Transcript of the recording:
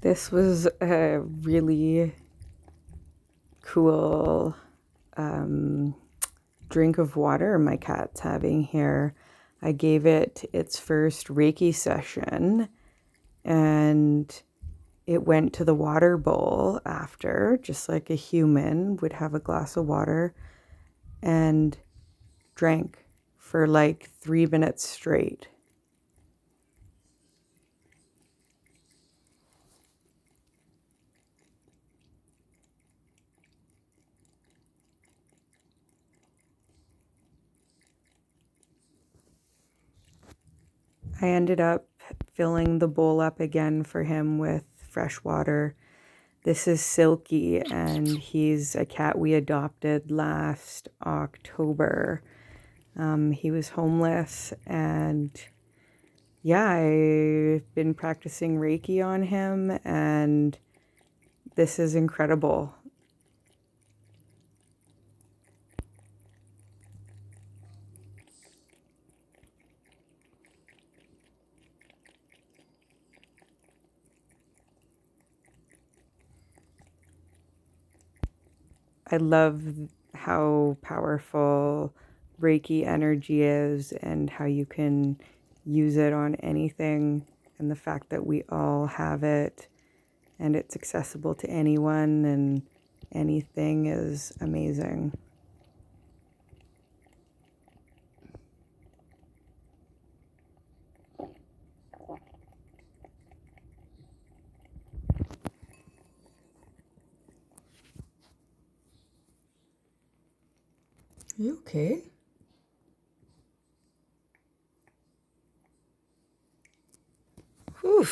This was a really cool drink of water my cat's having here. I gave it its first Reiki session and it went to the water bowl after, just like a human would have a glass of water, and drank for like 3 minutes straight. I ended up filling the bowl up again for him with fresh water. This is Silky, and he's a cat we adopted last October. He was homeless, and yeah, I've been practicing Reiki on him, and this is incredible. I love how powerful Reiki energy is and how you can use it on anything, and the fact that we all have it and it's accessible to anyone and anything is amazing. Are you okay? Whew.